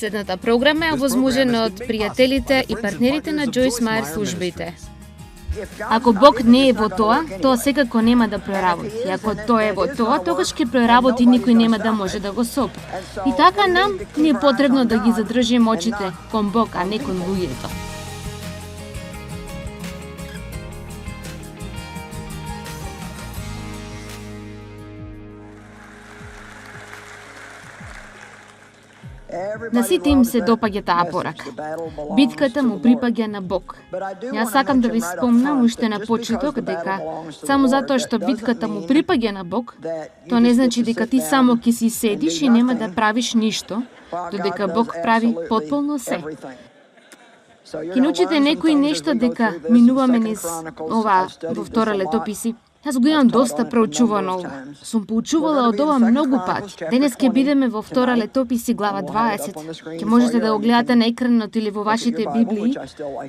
Следната програма е овозможена од пријателите и партнерите на Джойс Мајер службите. Ако Бог не е во тоа секако нема да проработи. И ако тој е во тоа, тогаш ќе проработи, никој нема да може да го сопи. И така нам ни е потребно да ги задржиме очите кон Бог, а не кон луѓето. На сите им се допаѓа таа порака. Битката му припаѓа на Бог. Јас сакам да ви спомнам уште на почеток дека само затоа што битката му припаѓа на Бог, тоа не значи дека ти само ќе си седиш и нема да правиш ништо, додека Бог прави потполно се. Ќе научите некои нешта дека минуваме низ ова во втора летописи. Јас го имам доста проучувано ова. Сум поучувала од ова многу пати. Денес ќе бидеме во втора летописи глава 20. Ќе можете да го гледате на екранот или во вашите библии,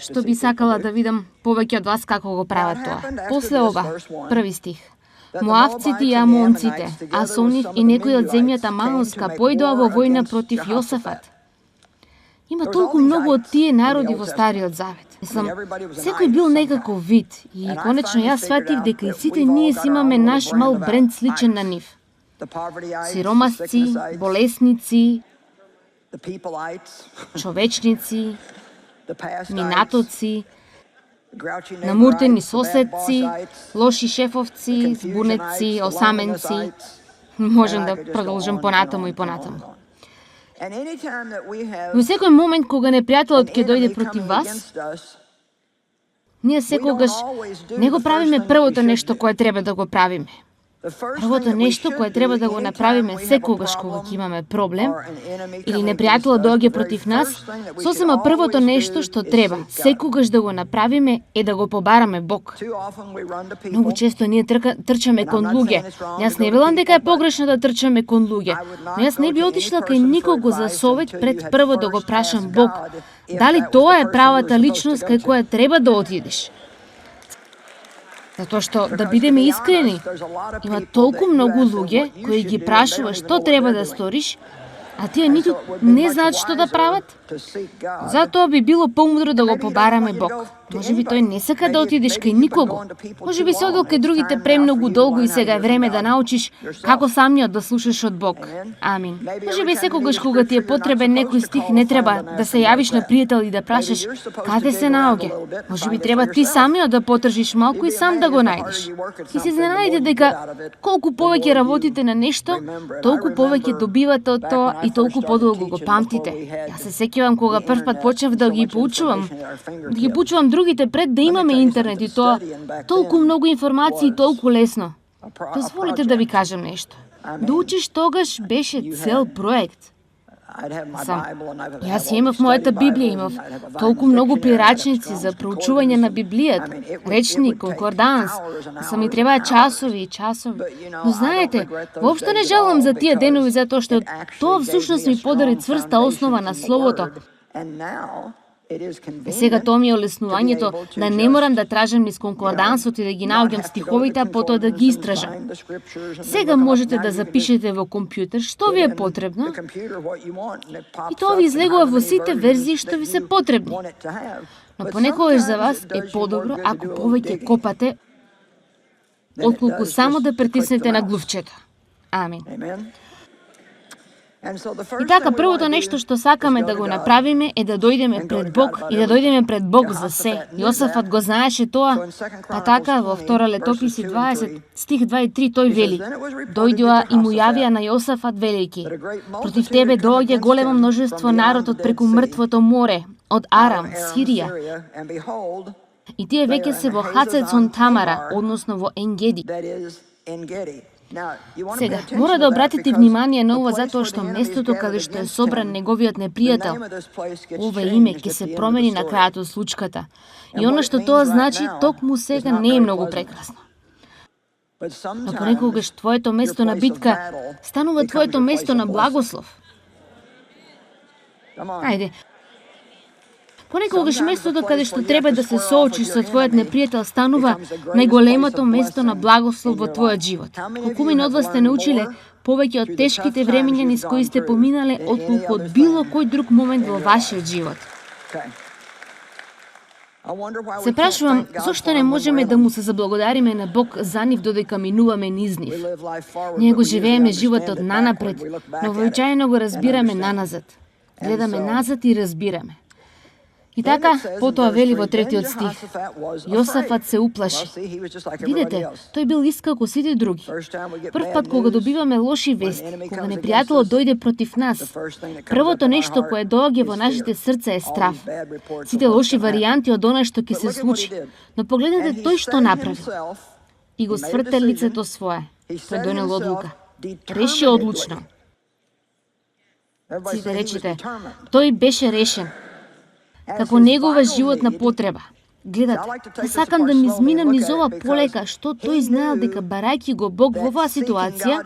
што би сакала да видам повеќе од вас како го прават тоа. После ова, први стих. Моавците и амонците, Асонив и некои од земјата Маонска појдоа во војна против Јосафат. Има толку многу од тие народи во Стариот Завет. Секој бил некаков вид и конечно јас сватив дека и сите ние си имаме наш мал бренд сличен на нив. Сиромасци, болесници, човечници, минатоци, намуртени соседци, лоши шефовци, збунетци, осаменци. Можам да продолжам понатаму и понатаму. Во секој момент кога непријателот ќе дојде против вас, ние секогаш не го правиме првото нешто кое треба да го правиме. Првото нешто кое треба да го направиме секогаш кога ќе имаме проблем или непријателот доаѓа против нас, сосема првото нешто што треба секогаш да го направиме е да го побараме Бог. Многу често ние трчаме кон луѓе. Јас не велам дека е погрешно да трчаме кон луѓе, но јас не би отишла кај никого за совет пред прво да го прашам Бог, дали тоа е правата личност кај која треба да отидеш. Затоа што, да бидеме искрени, има толку многу луѓе кои ги прашува што треба да сториш, а тие ниту не знаат што да прават. Затоа би било помудро да го побараме Бог. Може би тој не сака да отидеш кај никого. Може би се одел кај другите премногу долго и сега е време да научиш како самиот да слушаш од Бог. Амин. Може би секогаш кога ти е потребен некој стих не треба да се јавиш на пријател и да прашаш каде се наоѓа. Може би треба ти самиот да потржиш малку и сам да го најдеш. И се изненадите дека колку повеќе работите на нешто, толку повеќе добивате од тоа и толку подолго го памтите. Јас се сеќавам кога првпат почнав да ги поучувам другите пред да имаме интернет и тоа толку многу информации и толку лесно. Дозволите да ви кажам нешто. Да учиш тогаш беше цел проект. Јас имав мојата Библија, имав толку многу прирачници за проучување на Библијата, речник, конкорданс, са ми требаа часови и часови. Но знаете, воопшто не жалам за тие денови затоа што тоа всушност ми подари цврста основа на Словото. Сега тоа ми е олеснувањето да не морам да тражам низ конкордансот и да ги наоѓам стиховите, а потоа да ги истражам. Сега можете да запишете во компјутер што ви е потребно и тоа ви излегува во сите верзии што ви се потребни. Но понекогаш за вас е подобро ако повеќе копате отколку само да притиснете на глувчето. Амин. И така, првото нешто што сакаме да го направиме е да дојдеме пред Бог и да дојдеме пред Бог за се. Јосафат го знаеше тоа, па така во втора летописи 20, стих 2 и 3 тој вели: дојдоа и му јавија на Јосафат велики: против тебе доаѓа големо множество народ од преку мртвото море, од Арам, Сирија. И тие веќе се во Хацецон Тамара, односно во Енгеди. Сега, мора да обратите внимание на ова затоа што местото каде што е собран неговиот непријател, ова име ќе се промени на крајот од случката. И она што тоа значи, токму сега не е многу прекрасно. Но понекогаш твоето место на битка станува твоето место на благослов. Ајде. Понекогаш местото каде што треба да се соочиш со твојот непријател станува најголемото место на благослов во твојот живот. Колку од вас сте научиле повеќе од тешките времиња низ кои сте поминале отколку од било кој друг момент во вашиот живот. Се прашувам, зошто не можеме да му се заблагодариме на Бог за нив додека минуваме низ нив? Ние го живееме животот нанапред, но воочајно го разбираме наназад. Гледаме назад и разбираме. И така, потоа вели во 3 стих, Јосафат се уплаши. Видете, тој бил ист како сите други. Прв пат кога добиваме лоши вести, кога непријателот дојде против нас, првото нешто кое доаѓа во нашите срца е страв. Сите лоши варијанти од она што ќе се случи. Но погледнете тој што направи. И го сврте лицето свое. Тој донел одлука. Реши одлучно. Сите речите, тој беше решен. Како негова животна потреба. Гледате, не сакам да ми изминам низ ова полека, што тој знаел дека барајќи го Бог во оваа ситуација,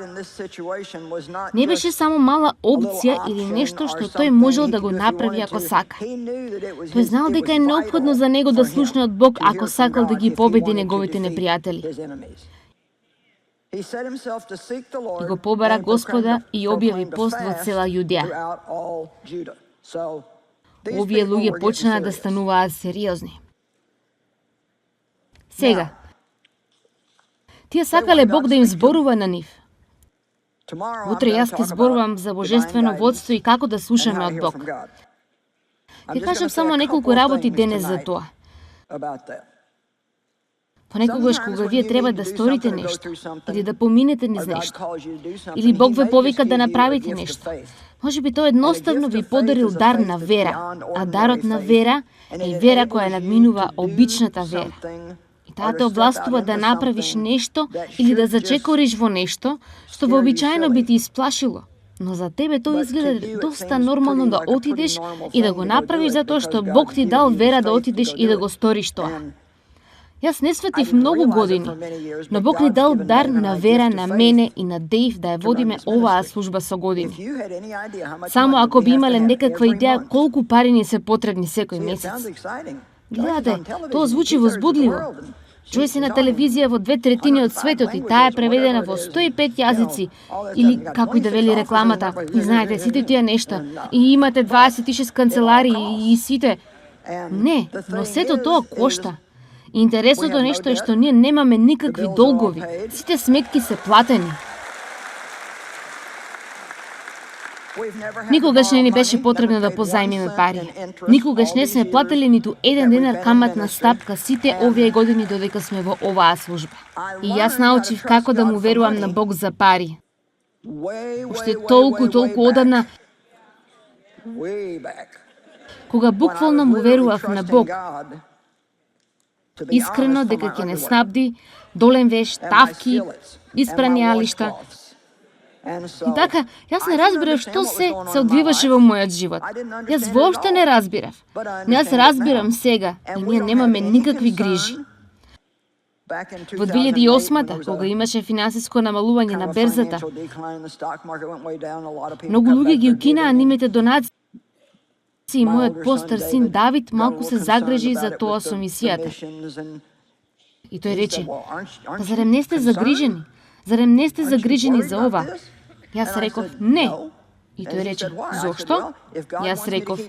не беше само мала опција или нешто што тој можел да го направи ако сака. Тој знаел дека е неопходно за него да слушне од Бог ако сакал да ги победи неговите непријатели. И го побара Господа и објави пост во цела Јудеја. Овие луѓе почнаа да стануваат сериозни. Сега, тие сакале Бог да им зборува на нив. Утре јас ќе зборувам за божествено водство и како да слушаме од Бог. Ќе кажам само неколку работи денес за тоа. Понекогаш кога вие треба да сторите нешто, или да поминете низ нешто, или Бог ве повика да направите нешто, може би тој едноставно ви подарил дар на вера, а дарот на вера е вера која надминува обичната вера. И таа те овластува да направиш нешто или да зачекориш во нешто што вообичаено би ти исплашило. Но за тебе тоа изгледа доста нормално да отидеш и да го направиш затоа што Бог ти дал вера да отидеш и да го сториш тоа. Јас не сватив многу години, но Бог ни дал дар на вера на мене и на Дејв да ја водиме оваа служба со години. Само ако би имале некаква идеја колку пари ни се потребни секој месец. Гледате, тоа звучи возбудливо. Чуе се на телевизија во 2/3 од светот и таа е преведена во 105 јазици, или како и да вели рекламата. И знаете, сите тие нешта. И имате 26 канцеларии и сите. Не, но сето тоа кошта. Интересното нешто е што ние немаме никакви долгови. Сите сметки се платени. Никогаш не ни беше потребно да позајмиме пари. Никогаш не сме платили ниту еден денар каматна стапка сите овие години додека сме во оваа служба. И јас научив како да му верувам на Бог за пари. Уште толку одамна, кога буквално му верував на Бог, искрено дека ќе не снабди, долен веш, тавки, испрани алишта. И така, јас не разбирав што се одвиваше во мојот живот. Јас воопшто не разбирав. Но јас разбирам сега и ние немаме никакви грижи. Во 2008-та, кога имаше финансиско намалување на берзата, многу луѓе ги укинаа нивните донации и мојот постар син Давид малку се загрижи за тоа со мисијата. И тој рече, па зарем не сте загрижени? Зарем не сте загрижени за ова? Јас реков, не. И тој рече, зошто? Јас реков,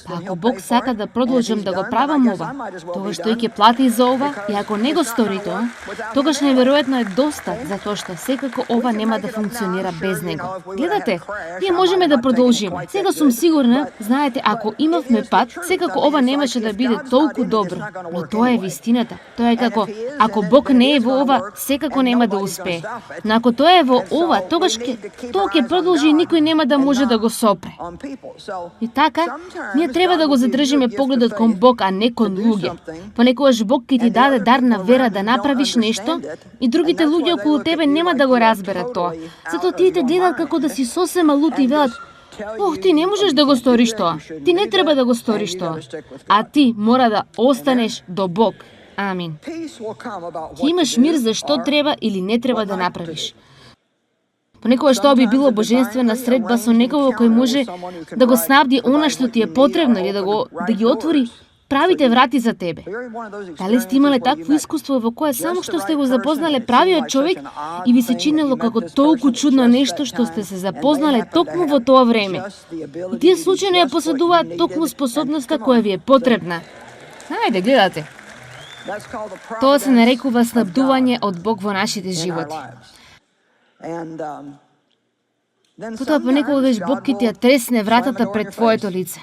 па ако Бог сака да продолжам да го правам ова, тогаш тој ќе плати за ова, и ако не го стори тоа, тогаш неверојатно е доста, затоа што секако ова нема да функционира без него. Гледате, ние можеме да продолжиме. Сега сум сигурна, знаете, ако имавме пат, секако ова немаше да биде толку добро. Но тоа е вистината. Тоа е како, ако Бог не е во ова, секако нема да успее. Но ако тоа е во ова, тогаш тоа ќе продолжи и никој нема да може да го сопре. И така, ние треба да го задржиме погледот кон Бог, а не кон луѓе. Понекогаш Бог ќе ти даде дар на вера да направиш нешто и другите луѓе околу тебе нема да го разберат тоа. Затоа тие те гледаат како да си сосема лут и велат, ох, ти не можеш да го сториш тоа. Ти не треба да го сториш тоа. А ти мора да останеш до Бог. Амин. Ти имаш мир за што треба или не треба да направиш. Понекогаш тоа би било божествена средба со некого кој може да го снабди она што ти е потребно или да ги отвори правите врати за тебе. Дали сте имале такво искуство во кое само што сте го запознале правиот човек и ви се чинело како толку чудно нешто што сте се запознале токму во тоа време? И тие случајно ја поседуваат токму способноста која ви е потребна. Ајде, гледате. Тоа се нарекува снабдување од Бог во нашите животи. Потоа понекогаш Бог ќе ти ја тресне вратата пред твоето лице.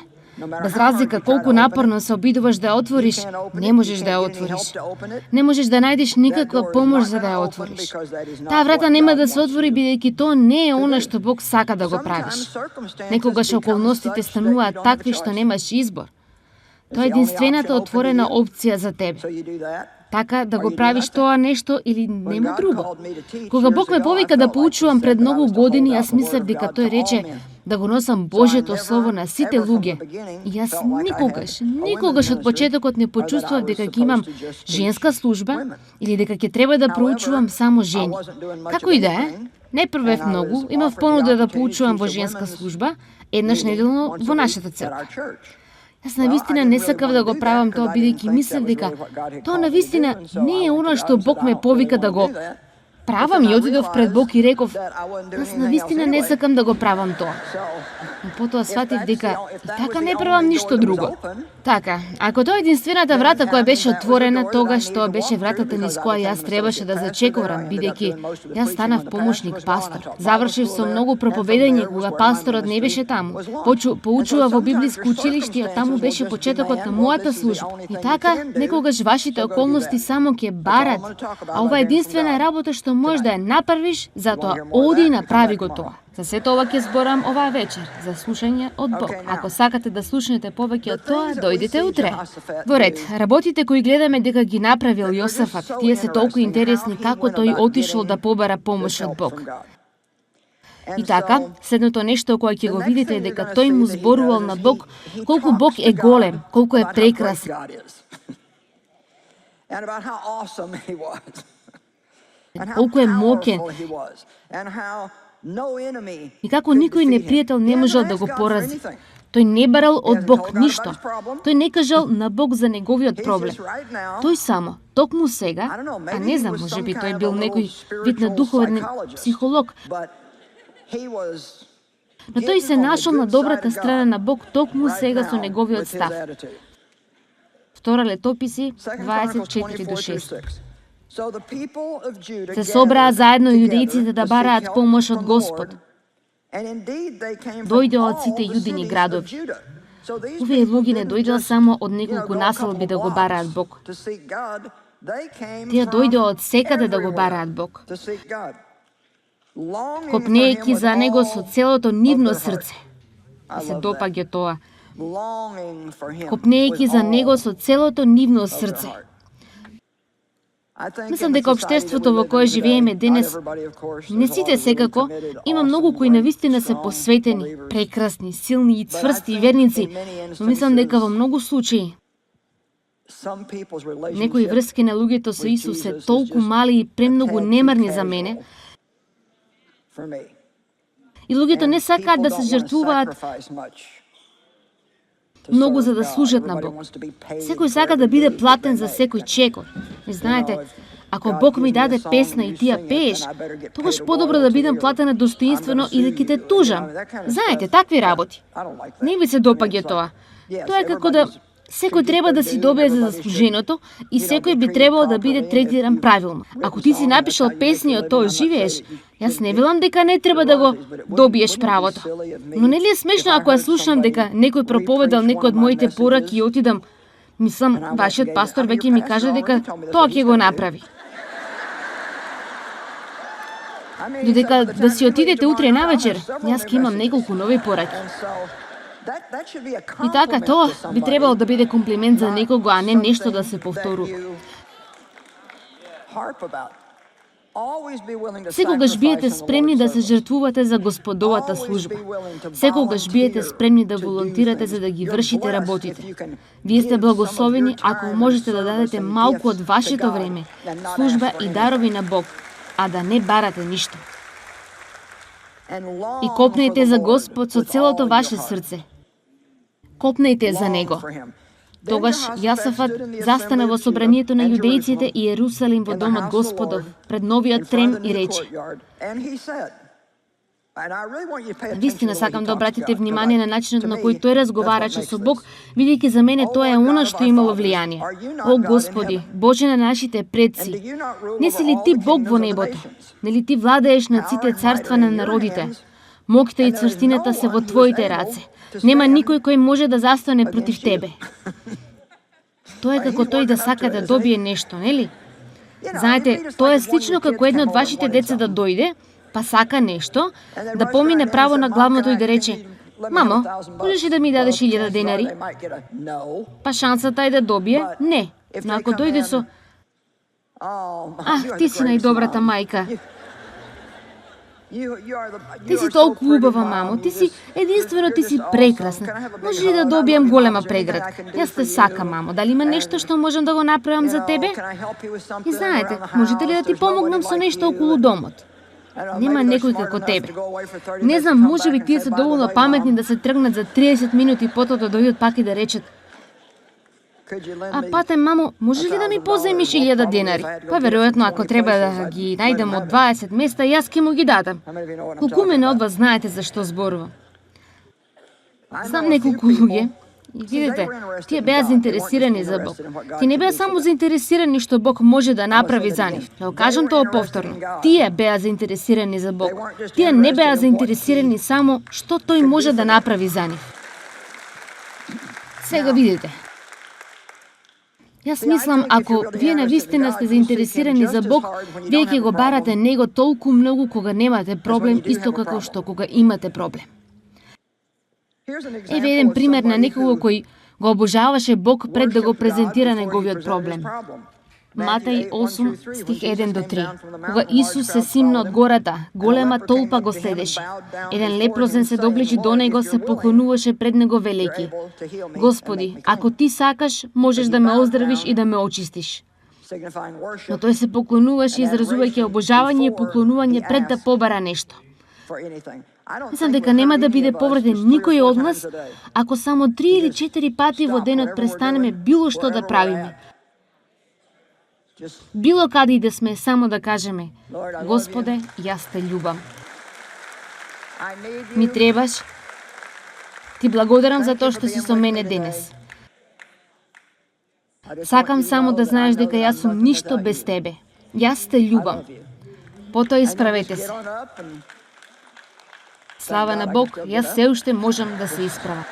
Без разлика колку напорно се обидуваш да ја отвориш, не можеш да ја отвориш. Не можеш да најдеш никаква помош за да ја отвориш. Таа врата нема да се отвори бидејќи тоа не е она што Бог сака да го правиш. Некогаш околностите стануваат такви што немаш избор. Тоа е единствената отворена опција за тебе. Така да го правиш тоа нешто или нема друго. Кога Бог ме повика да поучувам пред многу години, јас мислев дека тој рече да го носам Божјето слово на сите луѓе. И јас никогаш од почетокот не почувствував дека ќе имам женска служба или дека ќе треба да проучувам само жени. Како и да е, не првев многу, имав понуда да поучувам во женска служба, еднаш неделно во нашата црква. Јас навистина не сакав да го правам тоа, бидејќи мислев дека тоа навистина не е она што Бог ме повика да го правам, и отидов пред Бог и реков, јас навистина не сакам да го правам тоа. Но потоа сватив дека и така не правам ништо друго. Така, ако тоа е единствената врата која беше отворена, тогаш тоа беше вратата низ која јас требаше да зачекорам, бидејќи јас станав помошник пастор. Завршив со многу проповедање кога пасторот не беше таму. Поучува во библиско училиште, а таму беше почетокот на мојата служба. И така, некогаш вашите околности само ќе барат, а ова е единствена работа што можеш да ја направиш, затоа оди и направи го тоа. За сето ова ќе зборам оваа вечер, за слушање од Бог. Ако сакате да слушнете повеќе од тоа, дојдете утре. Во ред, работите кои гледаме дека ги направил Јосафат, тие се толку интересни како тој отишол да побара помош од Бог. И така, следното нешто кое ќе го видите е дека тој му зборувал на Бог колку Бог е голем, колку е прекрасен. Колку е моќен. И како никој непријател не можел да го порази. Тој не барал од Бог ништо. Тој не кажал на Бог за неговиот проблем. Тој само, токму сега, а не знам, можеби тој бил некој вид на духовен психолог, но тој се нашол на добрата страна на Бог токму сега со неговиот став. Втора Летописи 24-6. Се собраа заедно јудејците да бараат помош од Господ. Дојде од сите јудини градови. Овие луѓе не дојдоа само од неколку населби да го бараат Бог. Тие дојде од секаде да го бараат Бог. Копнејќи за Него со целото нивно срце. И се допаѓа тоа. Копнејќи за Него со целото нивно срце. Мислам дека општеството во кое живееме денес, не сите секако, има многу кои навистина се посветени, прекрасни, силни и цврсти верници, но мислам дека во многу случаи некои врски на луѓето со Исус се толку мали и премногу немарни за мене, и луѓето не сакаат да се жртвуваат многу за да служат на Бог. Секој сака да биде платен за секој чекор. И знаете, ако Бог ми даде песна и ти ја пееш, тогаш подобро да бидам платена достоинствено или ќе те тужам. Знаете, такви работи. Не ми се допаѓа тоа. Тоа е како да секој треба да си добие за заслуженото и секој би требало да биде третиран правилно. Ако ти си напишал песни од тоа живееш, јас не велам дека не треба да го добиеш правото. Но нели е смешно ако ја слушам дека некој проповедал некој од моите пораки и отидам, мислам, вашиот пастор веќе ми кажа дека тоа ќе го направи. Додека да си отидете утре навечер, јас ќе имам неколку нови пораки. И така тоа би требало да биде комплимент за некого, а не нешто да се повторува. Секогаш биете спремни да се жртвувате за Господовата служба. Секогаш биете спремни да волонтирате за да ги вршите работите. Вие сте благословени ако можете да дадете малку од вашето време, служба и дарови на Бог, а да не барате ништо. И копнејте за Господ со целото ваше срце. Копнејте за Него. Тогаш Јосафат застана во собранието на јудејците и Јерусалим во домот Господов, пред новиот трем и рече: Вистина сакам да обратите внимание на начинот на кој тој разговараше со Бог, бидејќи за мене тоа е она што имало влијание. О Господи, Боже на нашите предци, не си ли ти Бог во небото? Нели ти владееш над сите царства на народите? Моќта и цврстината се во твоите раце. Нема никој кој може да застане против тебе. Тоа е како тој да сака да добие нешто, нели? Знаете, тоа е слично како едно од вашите деца да дојде, па сака нешто, да помине право на главното и да рече: Мамо, можеш ли да ми дадеш 1000 денари? Па шансата е да добие не. Но ако дојде со: ти си најдобрата мајка. Ти си толку убава, мамо, ти си прекрасна. Може ли да добием голема преградка? Јас те сакам, мамо. Дали има нешто што можам да го направам за тебе? И знаете, можете ли да ти помогнам со нешто околу домот? Нема некој како тебе. Не знам, може би тие се доволно паметни да се тргнат за 30 минути потоа да дојдат пак и да речат: пате, мамо, може ли да ми позаемиш 1000 денари? Па веројатно ако треба да ги најдем од 20 места, јас ќе му ги дадам. Колку мене од вас знаете за што зборувам? Знам неколку луѓе. И видите, тие беа заинтересирани за Бог. Тие не беа само заинтересирани што Бог може да направи за нив. Да кажам тоа повторно. Тие беа заинтересирани за Бог. Тие не беа заинтересирани само што тој може да направи за нив. Сега видите. Јас мислам, ако вие навистина сте заинтересирани за Бог, вие ќе го барате Него толку многу кога немате проблем, исто како што кога имате проблем. Еве еден пример на некого кој го обожаваше Бог пред да го презентира неговиот проблем. Матеј 8, стих 1 до 3. Кога Исус се симна од гората, голема толпа го следеше. Еден лепрозен се доближи до него, се поклонуваше пред него велејќи: Господи, ако ти сакаш, можеш да ме оздравиш и да ме очистиш. Но тој се поклонуваше изразувајќи обожавање и поклонување пред да побара нешто. Мислам дека нема да биде повреден никој од нас, ако само 3 или 4 пати во денот престанеме било што да правиме. Било каде и да сме, само да кажеме: Господе, јас те љубам. Ми требаш. Ти благодарам за тоа што си со мене денес. Сакам само да знаеш дека јас сум ништо без тебе. Јас те љубам. Потоа исправете се. Слава на Бог, јас се уште можам да се исправам.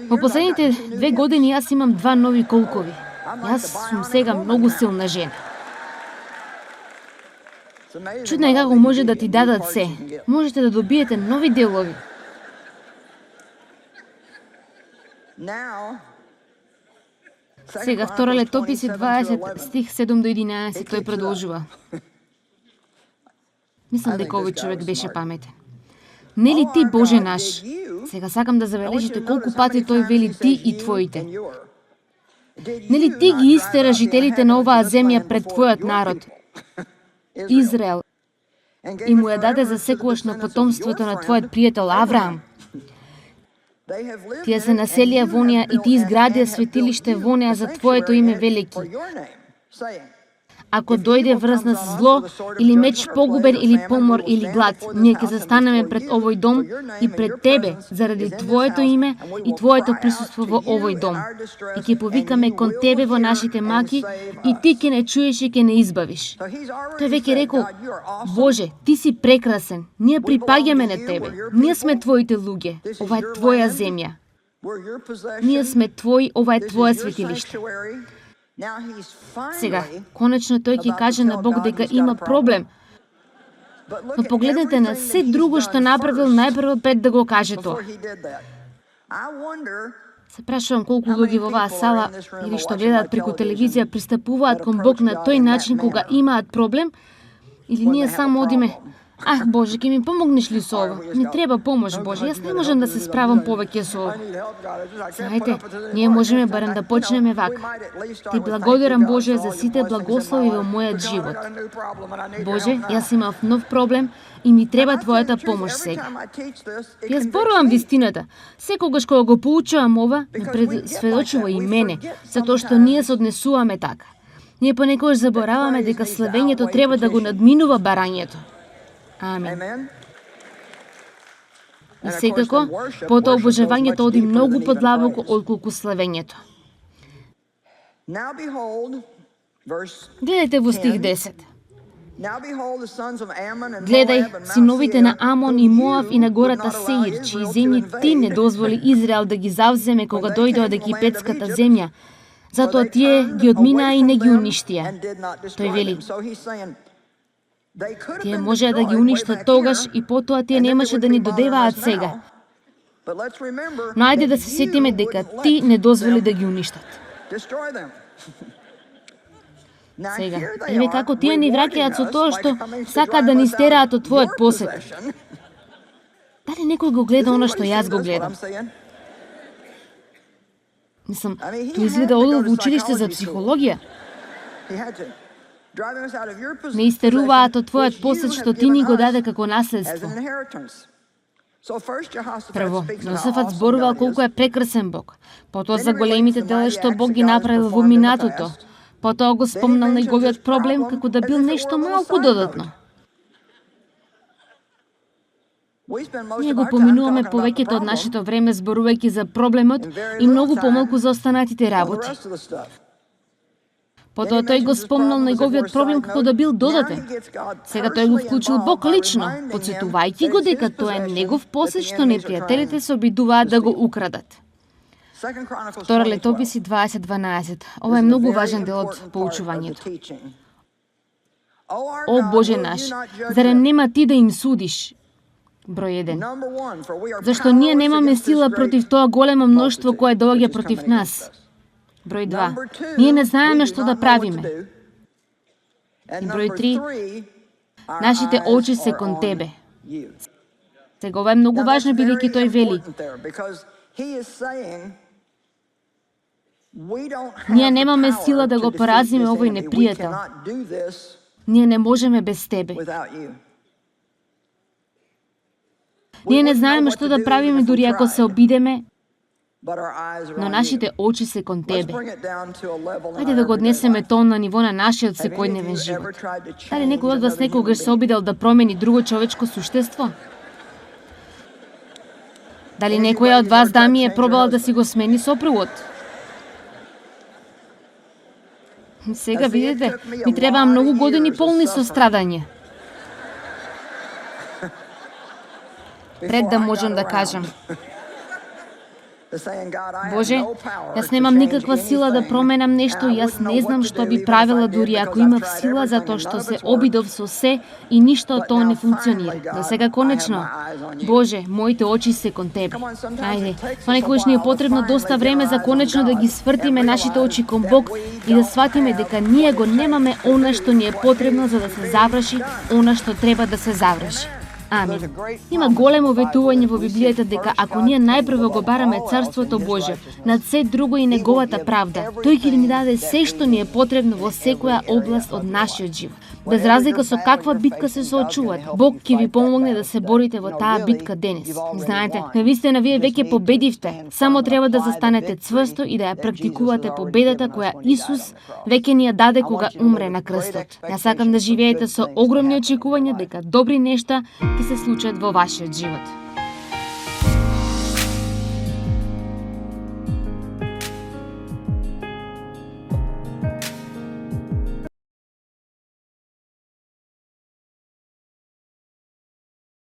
Во последните 2 години јас имам 2 нови колкови. Јас сум сега многу силна жена. Чудно е како може да ти дадат се. Можете да добиете нови делови. Сега, 2 Летописи 20, стих 7 до 11, тој продолжува. Мислам дека овој човек беше паметен. Нели ти, Боже наш? Сега сакам да забележите колку пати тој вели ти и твоите. Нели ти ги истера жителите на оваа земја пред твојот народ, Израел, и му ја даде за секогаш на потомството на твојот пријател Авраам? Тие се населија во неа и ти изградија светилиште во неа за твоето име велики. Ако дојде врз нас зло, или меч погубен, или помор, или глад, ние ќе застанеме пред овој дом и пред тебе, заради твоето име и твоето присуство во овој дом. И ќе повикаме кон тебе во нашите маки, и ти ќе не чуеш и ќе не избавиш. Тој веќе рекол: Боже, ти си прекрасен, ние припаѓаме на тебе, ние сме твоите луѓе, ова е твоја земја. Ние сме твои, ова е твое светилиште. Сега, конечно тој ќе каже на Бог дека има проблем. Но погледнете на се друго што направил најпрво пред да го каже тоа. Се прашувам колку луѓе во оваа сала или што гледаат преку телевизија пристапуваат кон Бог на тој начин кога имаат проблем, или ние само одиме: Боже, ќе ми помогнеш ли со ова? Не треба помош, Боже, јас не можам да се справам повеќе со ова. Знаете, ние можеме барем да почнеме вака. Ти благодарам, Боже, за сите благослови во мојот живот. Боже, јас имав нов проблем и ми треба Твојата помош сега. Јас зборувам вистината. Секогаш кога го поучувам ова, ме предсведочува и мене, затоа што ние се однесуваме така. Ние понекогаш забораваме дека славењето треба да го надминува барањето. Амин. И секако, потоа обожавањето оди многу подлабоко отколку славењето. Гледајте во стих 10. Гледај, синовите на Амон и Моав и на гората Сеир, чии земји ти не дозволи Израел да ги завземе кога дојде од египетската земја, затоа тие ги одминаа и не ги уништија. Тој вели, тие можеа да ги уништат тогаш и потоа тие немаше да ни додеваат сега. Но ајде да се сетиме дека ти не дозволи да ги уништат. Сега, еве како тие ни враќаат со тоа што сакаат да ни стераат од Твојот посет. Дали некој го гледа она што јас го гледам? Мислам, тој изгледа одел во училиште за психологија. Не истеруваат од Твојот посет што ти ни го даде како наследство. Прво, Јосафат зборувал колку е прекрасен Бог, потоа за големите дела што Бог ги направил во минатото, потоа го спомнал неговиот проблем како да бил нешто малку додатно. Ние го поминуваме повеќето од нашето време зборувајќи за проблемот и многу помалку за останатите работи. Потоа тој го спомнал неговиот проблем како да бил додатен. Сега тој го вклучил Бог лично, потсетувајќи го дека тоа е негов посет што непријателите се обидуваат да го украдат. Втора Летописи 20:12. Ова е многу важен дел од поучувањето. О Боже наш, зарем нема ти да им судиш? Број 1. Зашто ние немаме сила против тоа големо мноштво кое доаѓа против нас. Број 2. Ние не знаеме што да правиме. И број 3. Нашите очи се кон Тебе. Сега ова е многу важно бидејќи тој вели: ние немаме сила да го поразиме овој непријател. Ние не можеме без Тебе. Ние не знаеме што да правиме дури ако се обидеме, но нашите очи се кон Тебе. Хајде да го однесеме тоа на ниво на нашиот секојдневен живот. Дали некој од вас некогаш се обидел да промени друго човечко суштество? Дали некоја од вас, дами, е пробала да си го смени сопругот? Сега видите, ми требаа многу години полни со страдање пред да можам да кажам: Боже, јас немам никаква сила да променам нешто и јас не знам што би правила дури ако имав сила, затоа што се обидов со се и ништо од тоа не функционира. Но сега конечно, Боже, моите очи се кон Тебе. Ајде, понекогаш ни е потребно доста време за конечно да ги свртиме нашите очи кон Бог и да сватиме дека ние го немаме она што ни е потребно за да се заврши она што треба да се заврши. Амин. Има големо ветување во Библијата дека ако ние најпрво го бараме Царството Божјо, над се друго и неговата правда, тој ќе ни даде се што ни е потребно во секоја област од нашиот живот. Без разлика со каква битка се соочувате, Бог ќе ви помогне да се борите во таа битка денес. Знаете, навистина вие веќе победивте, само треба да застанете цврсто и да ја практикувате победата која Исус веќе ни ја даде кога умре на крстот. Ја сакам да живеете со огромни очекувања дека добри нешта ќе се случат во вашиот живот.